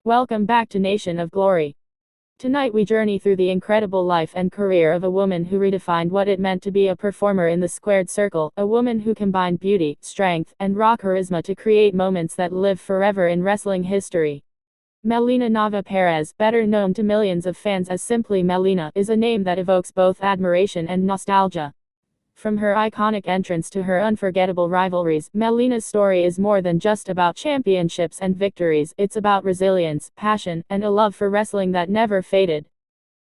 Welcome back to Nation of Glory. Tonight we journey through the incredible life and career of a woman who redefined what it meant to be a performer in the squared circle, a woman who combined beauty, strength, and raw charisma to create moments that live forever in wrestling history. Melina Perez, better known to millions of fans as simply Melina, is a name that evokes both admiration and nostalgia. From her iconic entrance to her unforgettable rivalries, Melina's story is more than just about championships and victories. It's about resilience, passion, and a love for wrestling that never faded.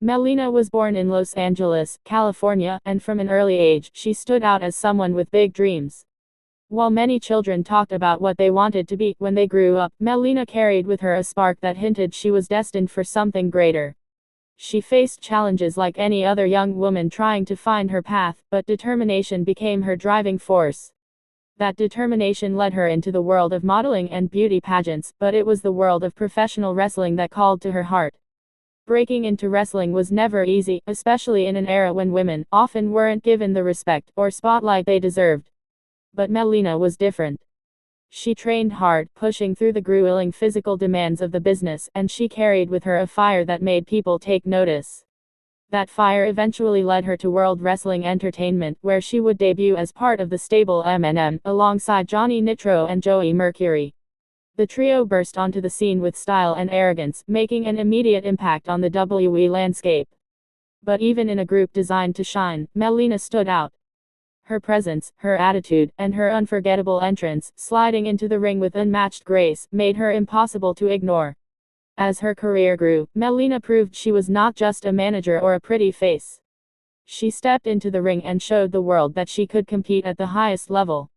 Melina was born in Los Angeles, California, and from an early age, she stood out as someone with big dreams. While many children talked about what they wanted to be when they grew up, Melina carried with her a spark that hinted she was destined for something greater. She faced challenges like any other young woman trying to find her path, but determination became her driving force. That determination led her into the world of modeling and beauty pageants, but it was the world of professional wrestling that called to her heart. Breaking into wrestling was never easy, especially in an era when women often weren't given the respect or spotlight they deserved. But Melina was different. She trained hard, pushing through the grueling physical demands of the business, and she carried with her a fire that made people take notice. That fire eventually led her to World Wrestling Entertainment, where she would debut as part of the stable M&M, alongside Johnny Nitro and Joey Mercury. The trio burst onto the scene with style and arrogance, making an immediate impact on the WWE landscape. But even in a group designed to shine, Melina stood out. Her presence, her attitude, and her unforgettable entrance, sliding into the ring with unmatched grace, made her impossible to ignore. As her career grew, Melina proved she was not just a manager or a pretty face. She stepped into the ring and showed the world that she could compete at the highest level.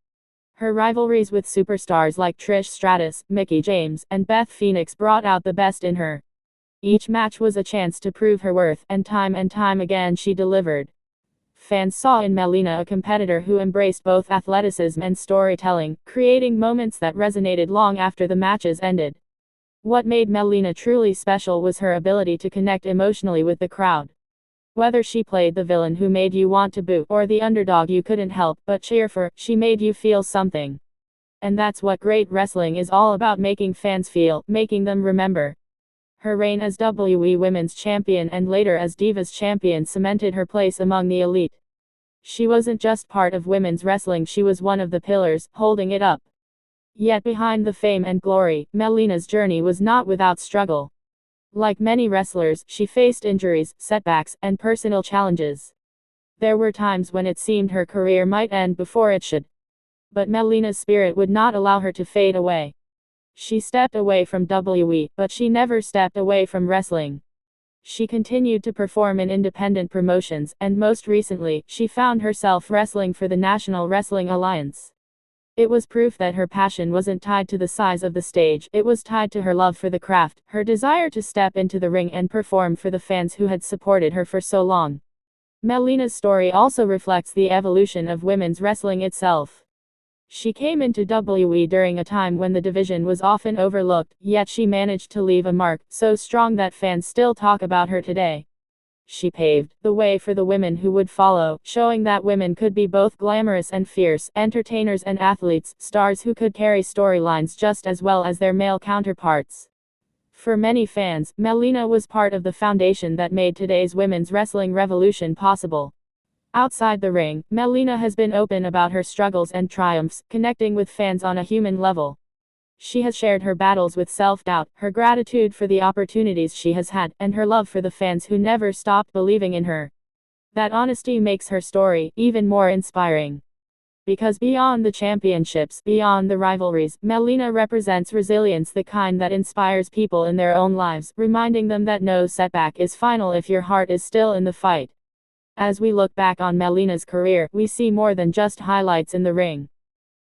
Her rivalries with superstars like Trish Stratus, Mickie James, and Beth Phoenix brought out the best in her. Each match was a chance to prove her worth, and time again she delivered. Fans saw in Melina a competitor who embraced both athleticism and storytelling, creating moments that resonated long after the matches ended. What made Melina truly special was her ability to connect emotionally with the crowd. Whether she played the villain who made you want to boo, or the underdog you couldn't help but cheer for, she made you feel something. And that's what great wrestling is all about: making fans feel, making them remember. Her reign as WWE Women's Champion and later as Divas Champion cemented her place among the elite. She wasn't just part of women's wrestling, she was one of the pillars, holding it up. Yet behind the fame and glory, Melina's journey was not without struggle. Like many wrestlers, she faced injuries, setbacks, and personal challenges. There were times when it seemed her career might end before it should. But Melina's spirit would not allow her to fade away. She stepped away from WWE, but she never stepped away from wrestling. She continued to perform in independent promotions, and most recently, she found herself wrestling for the National Wrestling Alliance. It was proof that her passion wasn't tied to the size of the stage, it was tied to her love for the craft, her desire to step into the ring and perform for the fans who had supported her for so long. Melina's story also reflects the evolution of women's wrestling itself. She came into WWE during a time when the division was often overlooked, yet she managed to leave a mark so strong that fans still talk about her today. She paved the way for the women who would follow, showing that women could be both glamorous and fierce, entertainers and athletes, stars who could carry storylines just as well as their male counterparts. For many fans, Melina was part of the foundation that made today's women's wrestling revolution possible. Outside the ring, Melina has been open about her struggles and triumphs, connecting with fans on a human level. She has shared her battles with self-doubt, her gratitude for the opportunities she has had, and her love for the fans who never stopped believing in her. That honesty makes her story even more inspiring. Because beyond the championships, beyond the rivalries, Melina represents resilience, the kind that inspires people in their own lives, reminding them that no setback is final if your heart is still in the fight. As we look back on Melina's career, we see more than just highlights in the ring.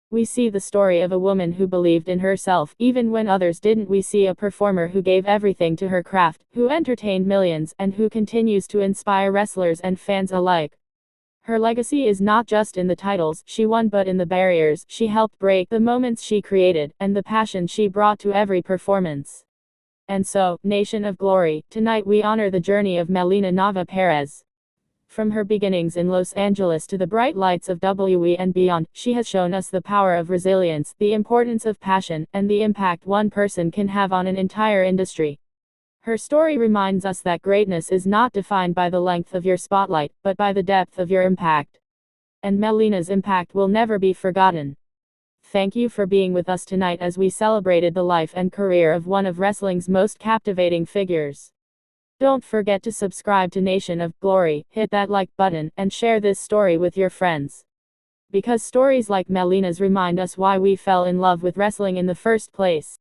We see the story of a woman who believed in herself, even when others didn't. We see a performer who gave everything to her craft, who entertained millions, and who continues to inspire wrestlers and fans alike. Her legacy is not just in the titles she won, but in the barriers she helped break, the moments she created, and the passion she brought to every performance. And so, Nation of Glory, tonight we honor the journey of Melina Perez. From her beginnings in Los Angeles to the bright lights of WWE and beyond, she has shown us the power of resilience, the importance of passion, and the impact one person can have on an entire industry. Her story reminds us that greatness is not defined by the length of your spotlight, but by the depth of your impact. And Melina's impact will never be forgotten. Thank you for being with us tonight as we celebrated the life and career of one of wrestling's most captivating figures. Don't forget to subscribe to Nation of Glory, hit that like button, and share this story with your friends. Because stories like Melina's remind us why we fell in love with wrestling in the first place.